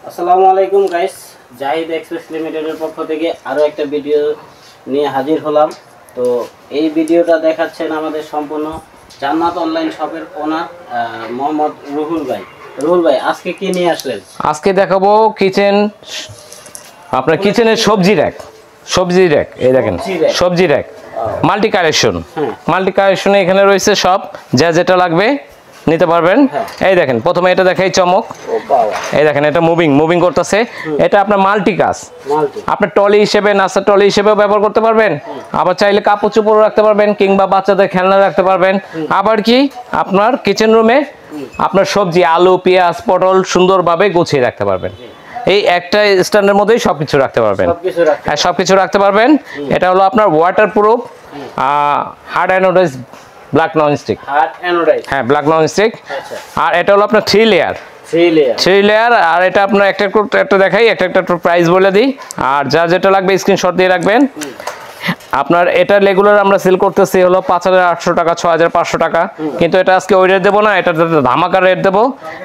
আসসালামু আলাইকুম guys, Zahid express লিমিটেডের পক্ষ থেকে আরো একটা ভিডিও নিয়ে হাজির হলাম। তো এই ভিডিওটা দেখাচ্ছেন আমাদের সম্পূর্ণ জান্নাত অনলাইন শপের ওনার মোহাম্মদ রুহুল ভাই। রুহুল ভাই, আজকে কি নিয়ে আসলেন? আজকে দেখাবো কিচেন, আপনার কিচেনের সবজি র্যাক। এই দেখেন সবজি র্যাক মাল্টি কালেকশনে এখানে রয়েছে সব, যা যেটা লাগবে নিতে পারবেন। এই দেখেন প্রথমে এটা দেখাই চমক। এই দেখেন এটা মুভিং করতেছে। এটা আপনার মাল্টি কাজ, আপনার টলি হিসেবে নাস্তা টলি হিসেবেও ব্যবহার করতে পারবেন, আবার চাইলে কাপড় চোপড় রাখতে পারবেন, কিংবা বাচ্চাদের খেলনা রাখতে পারবেন। আবার কি আপনার কিচেন রুমে আপনার সবজি আলু পেঁয়াজ পটল সুন্দরভাবে গুছিয়ে রাখতে পারবেন। এই একটা স্ট্যান্ডের মধ্যেই সবকিছু রাখতে পারবেন। হ্যাঁ, সবকিছু রাখতে পারবেন। এটা হলো আপনার waterproof hard anodise black nonstick. হ্যাঁ, ব্ল্যাক ননস্টিক। আর এটা হলো আপনার থ্রি লেয়ার। আর এটা আপনার একটা দেখাই, একটা প্রাইস বলে দিই। আর যা যেটা লাগবে স্ক্রিনশট দিয়ে রাখবেন। আপনার এটা রেগুলার আমরা সেল করতেছি হলো 5,800 টাকা, 6,500 টাকা, কিন্তু এটা আজকে ওই রেট দেবো না, এটা ধামাকা রেট দেবো।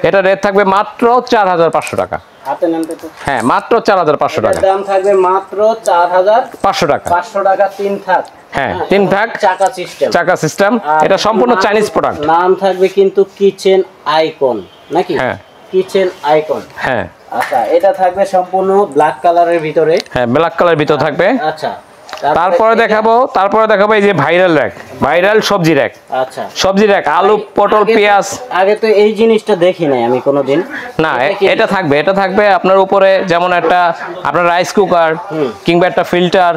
এটা রেট থাকবে মাত্র 4,500 টাকা। হ্যাঁ, মাত্র 4,500 টাকা দাম থাকবে, মাত্র 4,500 টাকা। 500 টাকা 3 থাক। হ্যাঁ, 3 থাক চাকা সিস্টেম। এটা সম্পূর্ণ চাইনিজ প্রোডাক্ট। নাম থাকবে কিন্তু কিচেন আইকন নাকি? হ্যাঁ, কিচেন আইকন। হ্যাঁ, আচ্ছা, এটা থাকবে সম্পূর্ণ ব্ল্যাক কালারের ভিতরে। হ্যাঁ, ব্ল্যাক কালার ভিতর থাকবে। আচ্ছা, তারপরে দেখাবো এই যে ভাইরাল সবজি র্যাক। আচ্ছা, সবজি র্যাক আলু পটল পেঁয়াজ। আগে তো এই জিনিসটা দেখি নাই আমি কোনোদিন। না, এটা থাকবে আপনার উপরে, যেমন একটা আপনার রাইস কুকার, কিংবা একটা ফিল্টার,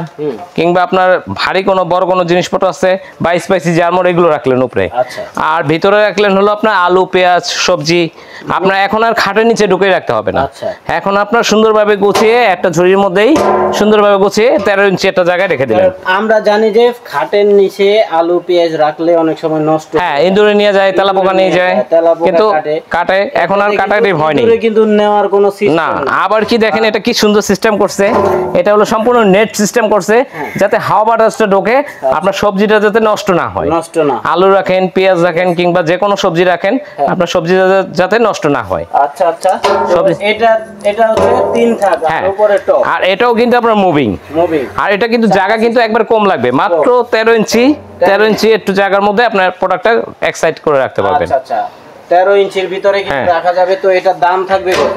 কিংবা আপনার ভারী বড় কোনো জিনিসপত্র আছে বা স্পাইসি জারমোর, এগুলো রাখলেন উপরে। আর ভিতরে রাখলেন হলো আপনার আলু পেঁয়াজ সবজি। আপনার এখন আর খাটের নিচে ঢুকে রাখতে হবে না। এখন আপনার সুন্দরভাবে গুছিয়ে একটা ঝুড়ির মধ্যেই সুন্দরভাবে গুছিয়ে 13 ইঞ্চি একটা জায়গায় রেখে দিলেন। আমরা জানি যে খাটের নিচে আলু পেঁয়াজ রাখলে অনেক সময় নষ্ট। হ্যাঁ, ইঁদুরে নিয়ে যায়, তেলাপোকা নিয়ে যায়, কিন্তু কাটে। এখন আর কাটাকাটির ভয় নেই, কিন্তু নেওয়ার কোনো সিস্টেম না। আবার কি দেখেন এটা কি সুন্দর সিস্টেম করছে। এটা হলো সম্পূর্ণ নেট সিস্টেম করছে, যাতে হাওয়া বাতাসটা ঢোকে, আপনার সবজিটা যাতে নষ্ট না হয়। আলু রাখেন, পেঁয়াজ রাখেন, কিংবা যে কোনো সবজি রাখেন, আপনার সবজি যাতে নষ্ট না হয়। আচ্ছা, এটা হচ্ছে 3 থাক আর উপরে টপ। আর এটাও কিন্তু আপনার মুভিং। আর এটা কিন্তু জায়গা কিন্তু একবার কম লাগবে, মাত্র 13 ইঞ্চি একটু জায়গার মধ্যে আপনার প্রোডাক্টটা এক্সাইট করে রাখতে পারবেন। আচ্ছা, 13 ইঞ্চির ভিতরে কিন্তু রাখা যাবে। তো এটা দাম থাকবে কত?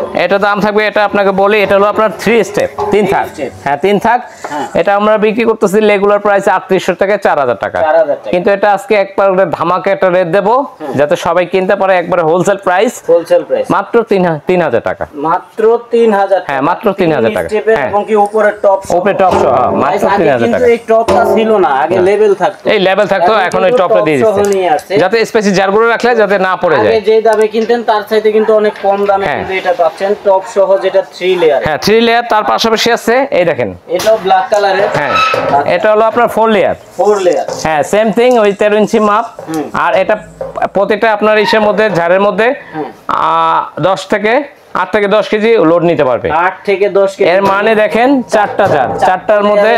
এটা আপনাকে বলি, এটা হলো আপনার 3 স্টেপ 3 থাক। হ্যাঁ, 3 থাক। এটা আমরা বিক্রি করতেছি রেগুলার প্রাইস 3,800 থেকে 4,000 টাকা। কিন্তু এটা আজকে একবার ধামাকা একটা রেট দেব, যাতে সবাই কিনতে পারে। একবারে হোলসেল প্রাইস মাত্র 3,000 টাকা। মাত্র 3,000। হ্যাঁ, মাত্র 3,000 টাকা। এবং কি উপরে টপ সহ মাত্র 3,000 টাকা। এই টপটা ছিল না, আগে লেভেল থাকতো। এই লেভেল থাকতো, এখন এই টপটা দিয়ে দিচ্ছে, যাতে স্পেসি জারগুলো রাখলে যাতে না পড়ে যায়। যে দামে কিনতেন তার চাইতে কিন্তু অনেক কম দামে কিন্তু এটা পাচ্ছেন, টপ সহ, যেটা 3 লেয়ার। হ্যাঁ, 3 লেয়ার। তার পাশাপাশি আছে এই দেখেন, এটাও ব্ল্যাক কালারের। হ্যাঁ, এটা হলো আপনার 4 লেয়ার। হ্যাঁ, সেম থিং, ওই 13 ইঞ্চি মাপ। আর এটা প্রত্যেকটা আপনার ইসের মধ্যে, ঝাড়ের মধ্যে 8 থেকে 10 কেজি লোড নিতে পারবে। 8 থেকে 10 কেজি। এর মানে দেখেন 4টা ঝাড়, 4টার মধ্যে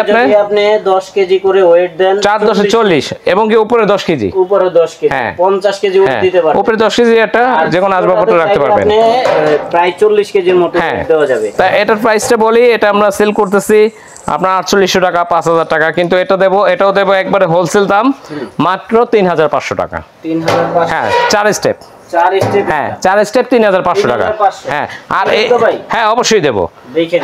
আপনি 10 কেজি করে ওয়েট দেন, 4 10 40, এবং কি উপরে 10 কেজি, উপরে 10 কেজি, 50 কেজি ওয়েট দিতে পারবেন। উপরে 10 কেজি একটা যে কোনো আসবাবপত্র রাখতে পারবেন। আপনি প্রায় 40 কেজির মতো দেওয়া যাবে। তা এটার প্রাইসটা বলি, এটা আমরা সেল করতেছি আপনার 4,800 টাকা, 5,000 টাকা, কিন্তু এটাও দেবো একবারে হোলসেল দাম, মাত্র 3,500 টাকা। 3,500। হ্যাঁ, 4 স্টেপ। 4 স্টেপ 3,500 টাকা। হ্যাঁ, আর হ্যাঁ, অবশ্যই দেবো।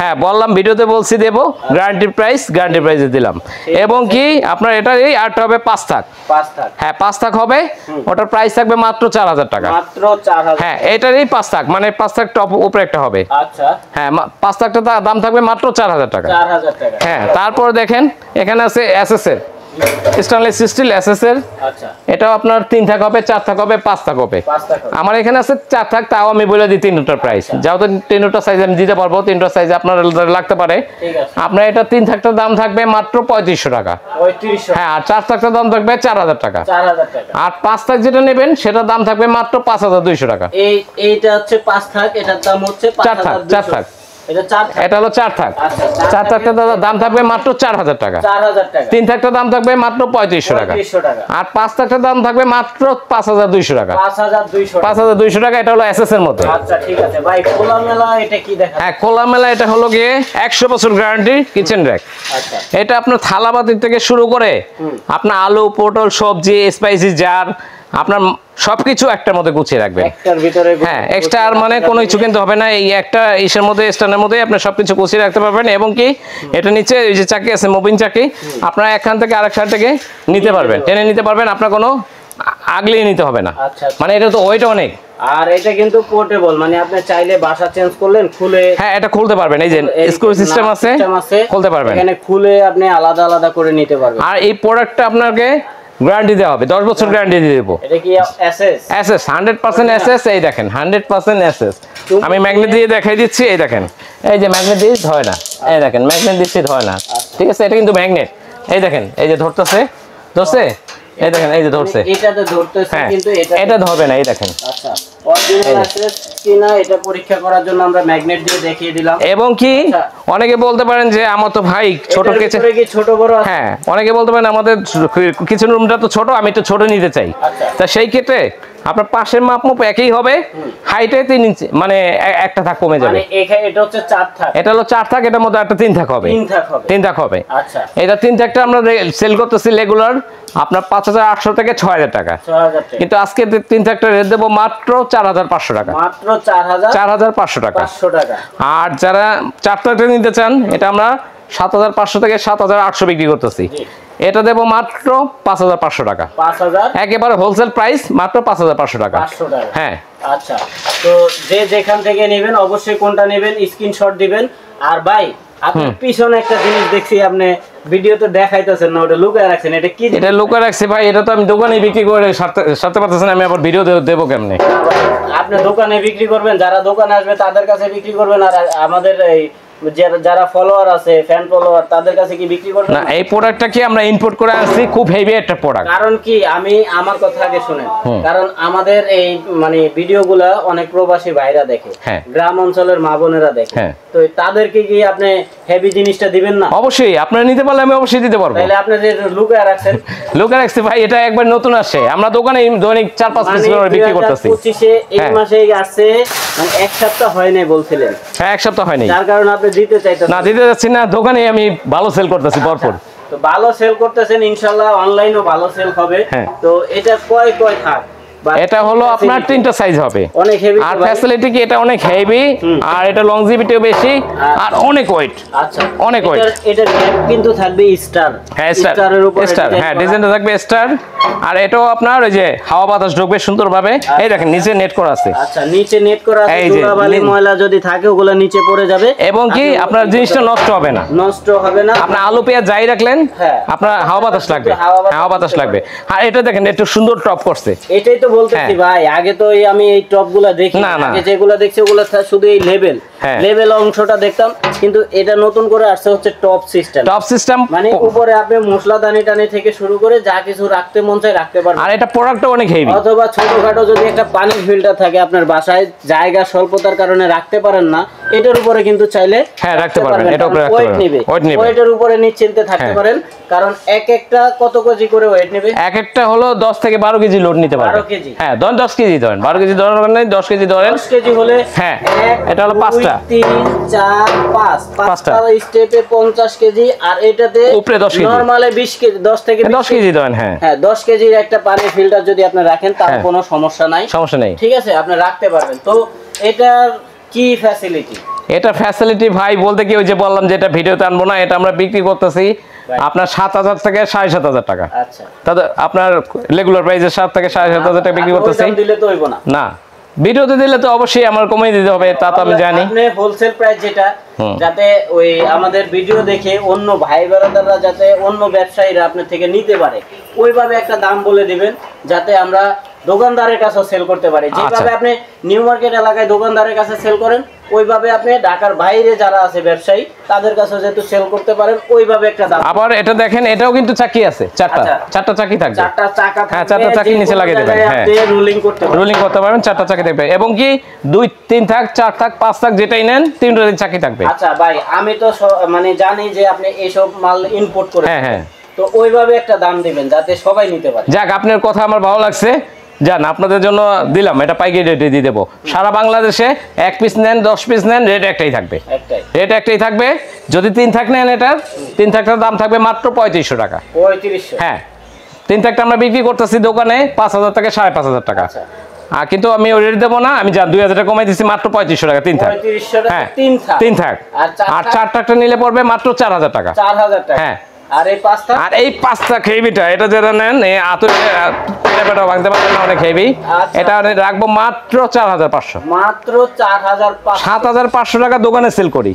হ্যাঁ, বললাম ভিডিওতে বলছি দেবো, গ্যারান্টি প্রাইসে দিলাম। এবং কি আপনার এটা এই আরটা হবে 5 থাক। হ্যাঁ, 5 থাক হবে, ওটার প্রাইস থাকবে মাত্র 4,000 টাকা। হ্যাঁ, এটার এই 5 থাক, মানে 5 থাক টপ উপরে একটা হবে। হ্যাঁ, 5 থাকটা দাম থাকবে মাত্র 4,000 টাকা। হ্যাঁ, তারপর দেখেন এখানে আছে এসএসএর স্টেনলেস স্টিল এসএসএর। এটাও আপনার 3 থাক হবে, 4 থাক হবে, 5 থাক হবে। আমার এখানে আছে 4 থাক, তাও আমি বলে দিই 3টার প্রাইস, যেহেতু 3টা সাইজ আমি দিতে পারবো, 3টা সাইজ আপনার লাগতে পারে। আপনার এটা 3 থাকটার দাম থাকবে মাত্র 3500 টাকা। হ্যাঁ, আর 4 থাকটার দাম থাকবে 4,000 টাকা। আর 5 থাক যেটা নেবেন সেটার দাম থাকবে মাত্র 5,200 টাকা। এইটা হচ্ছে 5 থাক, এটার দাম হচ্ছে 4 থাক। এটা হলো 4 থাক। 4 থাকটা দাদা দাম থাকবে মাত্র 4000 টাকা। 3 থাকটা দাম থাকবে মাত্র 3500 টাকা। আর 5 থাকটা দাম থাকবে মাত্র 5200 টাকা। 5200 টাকা। এটা হলো এসএস এর মধ্যে। আচ্ছা ঠিক আছে ভাই, খোলামেলা এটা কি দেখা? হ্যাঁ, খোলামেলা এটা হলো গিয়ে 100 বছর গ্যারান্টি কিচেন র‍্যাক। আচ্ছা, এটা আপনার থালাবাতি থেকে শুরু করে আপনার আলু, পটল, সবজি, স্পাইসি জার, আপনার সবকিছু একটার মধ্যে গুছিয়ে রাখবেন। একটার ভিতরে হ্যাঁ, এক্সট্রা আর মানে কোনো কিছু কিনতে হবে না। এই একটা ইসের মধ্যে, স্ট্যান্ডের মধ্যে আপনি সবকিছু গুছিয়ে রাখতে পারবেন। এবং কি এটা নিচে এই যে চাকি আছে, মুভিং চাকি, আপনারা একখান থেকে আরেক খান থেকে নিতে পারবেন, টেনে নিতে পারবেন। আপনার কোনো আগলিয়ে নিতে হবে না। আচ্ছা, মানে এটা তো ওয়েট অনেক। আর এটা কিন্তু পোর্টেবল, মানে আপনি চাইলে বাসা চেঞ্জ করলেন, খুলে হ্যাঁ এটা খুলতে পারবেন। এই যে স্ক্রু সিস্টেম আছে, খুলতে পারবেন। এখানে খুলে আপনি আলাদা আলাদা করে নিতে পারবেন। আর এই প্রোডাক্টটা আপনাকে গ্যারান্টি দেওয়া হবে, 10 বছর গ্যারান্টি দিয়ে দেবো। এটা কি এসএস? SS 100% SS. এই দেখেন 100% এসএস। আমি ম্যাগনেট দিয়ে দেখাই দিচ্ছি। এই দেখেন, এই যে ম্যাগনেট দিয়ে ধরে না, এই দেখেন ম্যাগনেট দিচ্ছি ধরে না, ঠিক আছে? এটা কিন্তু ম্যাগনেট। এই দেখেন, এই যে ধরতেছে, এই দেখেন, এই যে ধরছে, এটাতে ধরতেছে কিন্তু এটা ধরবে না। এই দেখেন। আচ্ছা, অরিজিনাল এসএস কিনা এটা পরীক্ষা করার জন্য আমরা ম্যাগনেট দিয়ে দেখিয়ে দিলাম। এবং কি অনেকে বলতে পারেন যে আমার তো ভাই ছোট কিচেন, কি ছোট বড় আছে? হ্যাঁ, অনেকে বলতে পারেন আমাদের কিচেন রুমটা তো ছোট, আমি একটু ছোট নিতে চাই। তা সেই ক্ষেত্রে আপনার পাশের মাপ একই হবে, হাইটে 3 ইঞ্চি, মানে একটা থাক কমে যাবে। মানে এটা হচ্ছে 4 থাক। এটা হলো 4 থাক, এটার মধ্যে একটা 3 থাক হবে। 3 থাক হবে। আচ্ছা, এটা 3 থাকটা আমরা সেল করতেছি রেগুলার আপনার 5800 থেকে 6000 টাকা। কিন্তু আজকে 3 থাকটা রেট দেবো মাত্র 4500 টাকা। মাত্র 4500 টাকা। 500 টাকা। আর যারা 4 থাকটা নিতে চান, এটা আমরা 7500 থেকে 7800 বিক্রি করতেছি। এটা দেবো মাত্র 5500 টাকা। 5000 একেবারে হোলসেল প্রাইস, মাত্র 5500 টাকা। 500 টাকা। হ্যাঁ। আচ্ছা, তো যে যেখান থেকে নেবেন অবশ্যই কোনটা নেবেন স্ক্রিনশট দিবেন। আর ভাই আপনার পিছনে একটা জিনিস দেখছি, আপনি ভিডিওতে দেখাইতেছেন না, ওটা লুকায় রাখছেন, এটা কি? এটা লুকায় রাখছি ভাই, এটা তো আমি দোকানে বিক্রি করে সারতে পারতেছি না, আমি আবার ভিডিও দেবো কেমনে? আপনি দোকানে বিক্রি করবেন, যারা দোকানে আসবে তাদের কাছে বিক্রি করবেন। আর আমাদের এই যারা ফলোয়ার আছে, ফ্যান ফলোয়ার, তাদের কাছে কি বিক্রি করবেন না? এই প্রোডাক্টটা কি আমরা ইম্পোর্ট করে আনছি, খুব হেভি একটা প্রোডাক্ট। কারণ কি, আমি আমার কথা আগে শুনেন, কারণ আমাদের এই মানে ভিডিওগুলা অনেক প্রবাসী ভাইরা দেখে, গ্রাম অঞ্চলের মা বোনেরা দেখে, তো তাদেরকে কি আপনি হেভি জিনিসটা দিবেন না? অবশ্যই, আপনারা নিতে পারলে আমি অবশ্যই দিতে পারবো। তাহলে আপনি যে লুকায় রাখছেন? লুকায় রাখছি ভাই, এটা একবার নতুন আসে, আমরা দোকানে দৈনিক 4-5 পিস করে বিক্রি করতেছি। 2025 এই মাসে আসছে, মানে এক সপ্তাহ হয় নাই বলছিলেন? হ্যাঁ, এক সপ্তাহ হয়নি, যার কারণে আপনি দিতে চাইতেছেন না? দিতে যাচ্ছি না, দোকানে আমি ভালো সেল করতেছি ভরপুর। তো ভালো সেল করতেছেন, ইনশাআল্লাহ অনলাইনেও ভালো সেল হবে। তো এটা কয় থাক? এটা হলো আপনার 3টা সাইজ হবে, অনেক হেভি। আর ফ্যাসিলিটি কি, এটা অনেক হেভি, আর এটা লংজিভিটিও বেশি, আর অনেক ওয়েট। আচ্ছা, অনেক ওয়েট। এটা কিন্তু থাকবে স্টার। হ্যাঁ, স্টারের উপর স্টার, হ্যাঁ, ডিজাইনটা থাকবে স্টার। আর এটাও আপনার ওই যে হাওয়া বাতাস ঢুকবে সুন্দরভাবে। এই দেখেন নিচে নেট করা আছে। আচ্ছা, নিচে নেট করা আছে, ধুলাবালি ময়লা যদি থাকে ওগুলা নিচে পড়ে যাবে। এবং কি আপনার জিনিসটা নষ্ট হবে না, আপনার আলু পেঁয়াজ যাই রাখলেন, আপনার হাওয়া বাতাস লাগবে, হাওয়া বাতাস লাগবে। আর এটা দেখেন একটু সুন্দর টপ করছে। এটাই তো বলতেছি ভাই, আগে তো আমি এই টপগুলা দেখি না, আগে যেগুলা দেখছি ওগুলা শুধু এই লেভেল অংশটা দেখতাম, কিন্তু এটা নতুন করে আসছে হচ্ছে টপ সিস্টেম, মানে উপরে আপনি মশলাদানি টানি থেকে শুরু করে যা কিছু রাখতে মন চায় রাখতে পারবেন। আর এটা প্রোডাক্টটা অনেক হেভি। অথবা ছোটখাটো যদি একটা পানির ফিল্টার থাকে আপনার বাসায়, জায়গা স্বল্পতার কারণে রাখতে পারেন না, এটার উপরে কিন্তু চাইলে রাখতে পারবেন। এটা উপরে রাখতে পারবেন, ওয়েটের উপরে নিশ্চিন্তে থাকতে পারেন, কারণ এক একটা কত কেজি করে ওয়েট নেবে? এক একটা হলো 10 থেকে 12 কেজি লোড নিতে পারবে। 12 কেজি? হ্যাঁ, 10 কেজি ধরেন, 12 কেজি ধরেন, 10 কেজি ধরেন। 10 কেজি হলে হ্যাঁ, এটা হলো 5টা, 3 4 5টা স্টেপে 50 কেজি। আর এটাতে উপরে 10 কেজি, নরমালে 20 কেজি, 10 থেকে 10 কেজি ধরেন। হ্যাঁ, 10 কেজির একটা পানির ফিল্টার যদি আপনি রাখেন তার কোনো সমস্যা নাই, ঠিক আছে, আপনি রাখতে পারবেন। তো এটার কি ফ্যাসিলিটি? এটা ফ্যাসিলিটি ভাই বলতে কি, ওই যে বললাম যে এটা ভিডিওতে আনবো না, এটা আমরা বিক্রি করতেছি আপনার 7000 থেকে 7500 টাকা। আচ্ছা, তাহলে আপনার রেগুলার প্রাইসে 7 থেকে 7500 টাকা বিক্রি করতেছি। দিলে তো হইব না, না ভিডিওতে দিলে তো অবশ্যই আমার কমিয়ে দিতে হবে, তা তো আমি জানি। আপনি হোলসেল প্রাইস যেটা, যাতে ওই আমাদের ভিডিও দেখে অন্য ভাই ব্রাদাররা, যাতে অন্য ব্যবসায়ীরা আপনার থেকে নিতে পারে, ওইভাবে একটা দাম বলে দিবেন, যাতে আমরা দোকানদারের কাছে সেল করতে পারি। যেভাবে আপনি নিউ মার্কেট এলাকায় দোকানদারের কাছে সেল করেন, ওইভাবে আপনি ঢাকার বাইরে যারা আছে ব্যবসায়ী তাদের কাছে যেহেতু সেল করতে পারেন, ওইভাবে একটা দাম। আবার এটা দেখেন, এটাও কিন্তু চাকি আছে, চারটা চাকি থাকবে, চারটা চাকা, হ্যাঁ চারটা চাকি নিচে লাগিয়ে দেবেন, হ্যাঁ রুলিং করতে পারবেন, চারটা চাকি থাকবে। এবং কি 2 3 থাক 4 থাক 5 থাক যেটাই নেন 3টা চাকি থাকবে। আচ্ছা ভাই, আমি তো মানে জানি যে আপনি এইসব মাল ইম্পোর্ট করেন, হ্যাঁ হ্যাঁ, তো ওইভাবে একটা দাম দিবেন যাতে সবাই নিতে পারে। যাক, আপনার কথা আমার ভালো লাগছে, জান আপনাদের জন্য দিলাম, এটা পাইকারি রেটে দিয়ে দেবো। সারা বাংলাদেশে 1 পিস নেন 10 পিস নেন রেট একটাই থাকবে, রেট একটাই থাকবে। যদি 3 থাক নেন, এটার 3 থাকটার দাম থাকবে মাত্র 3500 টাকা। 3500? হ্যাঁ, 3 থাকটা আমরা বিক্রি করতেছি দোকানে 5000 টাকা 5500 টাকা। কিন্তু আমি ওই রেট দেবো না, আমি 2000 টাকা কমাই দিচ্ছি মাত্র 3500 টাকা 3 থাক। হ্যাঁ 3 থাক, আর 4 থাকটা নিলে পড়বে মাত্র 4000 টাকা। 4000 টাকা। হ্যাঁ, আর এই 5 থাক হেভিটা, এটা যেটা নেন এই আতর পেটা ভাঙতে পারবেন না, অনেক হেভি। এটা রাখবো মাত্র 4500। মাত্র 4500? 7500 টাকা দোকানে সেল করি,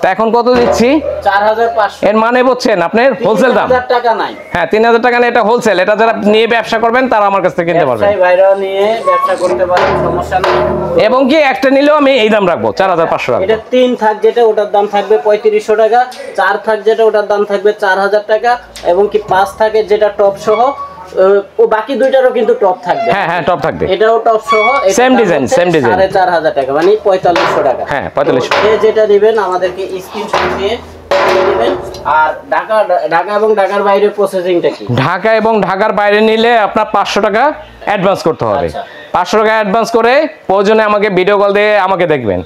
তা এখন কত দিচ্ছি? 4500। এর মানে বুঝছেন আপনার হোলসেল দাম। 3000 টাকা নাই। হ্যাঁ 3000 টাকা না, এটা হোলসেল। এটা যারা নিয়ে ব্যবসা করবেন তারা আমার কাছ থেকে কিনতে পারবেন, ব্যবসায়ী ভাইরাও নিয়ে ব্যবসা করতে পারেন, সমস্যা নেই। এবং কি একটা নিলেও আমি এই দাম রাখবো 4500 টাকা। এটা 3 থাক যেটা, ওটার দাম থাকবে 3500 টাকা। 4 থাক যেটা, ওটার দাম থাকবে 4000 টাকা। এবং কি 5 থাকের যেটা টপ সহ, ও বাকি দুইটারও কিন্তু টপ থাকবে। হ্যাঁ হ্যাঁ, টপ থাকবে, এটাও টপ সহ, সেম ডিজাইন 4500 টাকা, মানে 4500 টাকা। হ্যাঁ 4500। যেটা দিবেন আমাদেরকে স্ক্রিনশট দিয়ে দিবেন। আর ঢাকা এবং ঢাকার বাইরে প্রসেসিংটা কি? ঢাকা এবং ঢাকার বাইরে নিলে আপনার 500 টাকা অ্যাডভান্স করতে হবে। 500 টাকা অ্যাডভান্স করে প্রয়োজনে আমাকে ভিডিও কল দিয়ে আমাকে দেখবেন,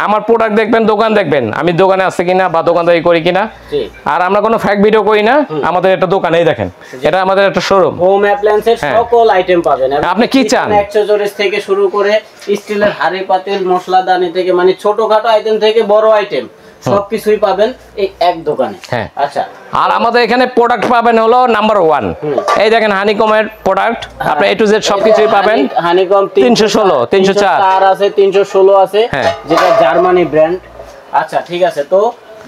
আমার প্রোডাক্ট দেখবেন, দোকান দেখবেন, আমি দোকানে আছে কিনা বা দোকানদারি করি কিনা। আর আমরা কোনো ফেক ভিডিও করি না, আমাদের একটা দোকানেই দেখেন, এটা আমাদের একটা শোরুম। হোম অ্যাপ্লায়েন্সের সকল আইটেম পাবেন। আপনি কি চান, অ্যাক্সেসরিজ থেকে শুরু করে স্টিলের হাঁড়ি পাতিল মশলাদানি থেকে, মানে ছোটখাটো আইটেম থেকে বড় আইটেম সবকিছুই পাবেন এই এক দোকানে। হ্যাঁ আচ্ছা, আর আমাদের এখানে প্রোডাক্ট পাবেন হলো নাম্বার 1। এই দেখেন হানিকমের প্রোডাক্ট, আপনি A to Z সবকিছুই পাবেন। হানিকম 316 304 আছে, 316 আছে, যেটা জার্মানি ব্র্যান্ড। আচ্ছা ঠিক আছে, তো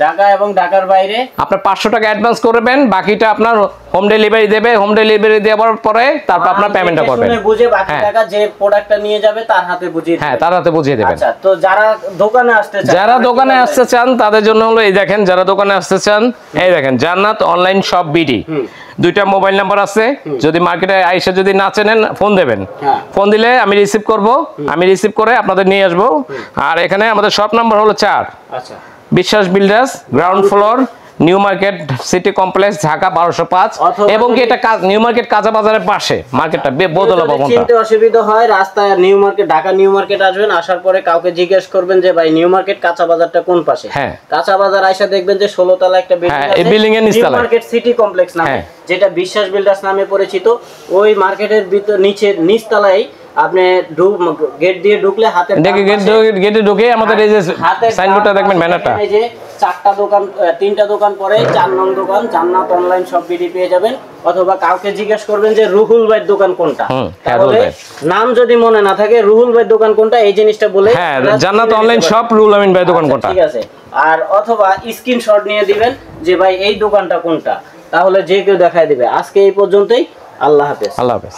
ঢাকা এবং ঢাকার বাইরে আপনার 500 টাকা অ্যাডভান্স করবেন, বাকিটা আপনার হোম ডেলিভারি দেবে। হোম ডেলিভারি দেওয়ার পরে তারপর আপনার পেমেন্টটা করবেন, বুঝে বাকি টাকা যে প্রোডাক্টটা নিয়ে যাবে তার হাতে বুঝিয়ে দিবেন। হ্যাঁ, তার হাতে বুঝিয়ে দেবেন। আচ্ছা, তো যারা দোকানে আসতে চান তাদের জন্য হলো এই দেখেন, যারা দোকানে আসতে চান এই দেখেন জান্নাত অনলাইন শপ বিডি, 2টা মোবাইল নাম্বার আছে। যদি মার্কেটে আইসা যদি না চেনেন ফোন দেবেন, ফোন দিলে আমি রিসিভ করব, আমি রিসিভ করে আপনাদের নিয়ে আসবো। আর এখানে আমাদের শপ নাম্বার হলো 4। আচ্ছা, বিশ্বাস builders, ground floor, new market city complex, Dhaka 1205। এবং কি এটা নিউ মার্কেট কাঁচা বাজারের পাশে মার্কেটটা, বোতলা ভবনটা। চিনতে অসুবিধা হয়, রাস্তায় new market, Dhaka new market আসবেন, আসার পরে কাউকে জিজ্ঞেস করবেন যে ভাই নিউ মার্কেট কাঁচা বাজারটা কোন পাশে। হ্যাঁ, কাঁচা বাজার আইসা দেখবেন যে 16 তলা একটা বিল্ডিং আছে, এই বিল্ডিং এর নিচতলা নিউ মার্কেট সিটি কমপ্লেক্স নামে, যেটা বিশ্বাস বিল্ডার্স নামে পরিচিত। ওই মার্কেটের ভিতর নিচতলায় আপনি গেট দিয়ে ঢুকলে হাতে গেটে ঢুকে আমাদের এই যে সাইনবোর্ডটা দেখবেন, ব্যানারটা, এই যে 4টা দোকান, 3টা দোকান পরে 4 নং দোকান জান্নাত অনলাইন শপ বিডি পেয়ে যাবেন। অথবা কাউকে জিজ্ঞেস করবেন যে রুহুল ভাইয়ের দোকান কোনটা, তাহলে নাম যদি মনে না থাকে রুহুল ভাইয়ের দোকান কোনটা এই জিনিসটা বলে, হ্যাঁ জান্নাত অনলাইন শপ রুহুল আমিন ভাইয়ের দোকান কোনটা, ঠিক আছে। আর অথবা স্ক্রিনশট নিয়ে দিবেন যে ভাই এই দোকানটা কোনটা, তাহলে যে কেউ দেখায় দিবে। আজকে এই পর্যন্তই, আল্লাহ হাফেজ। আল্লাহ হাফেজ।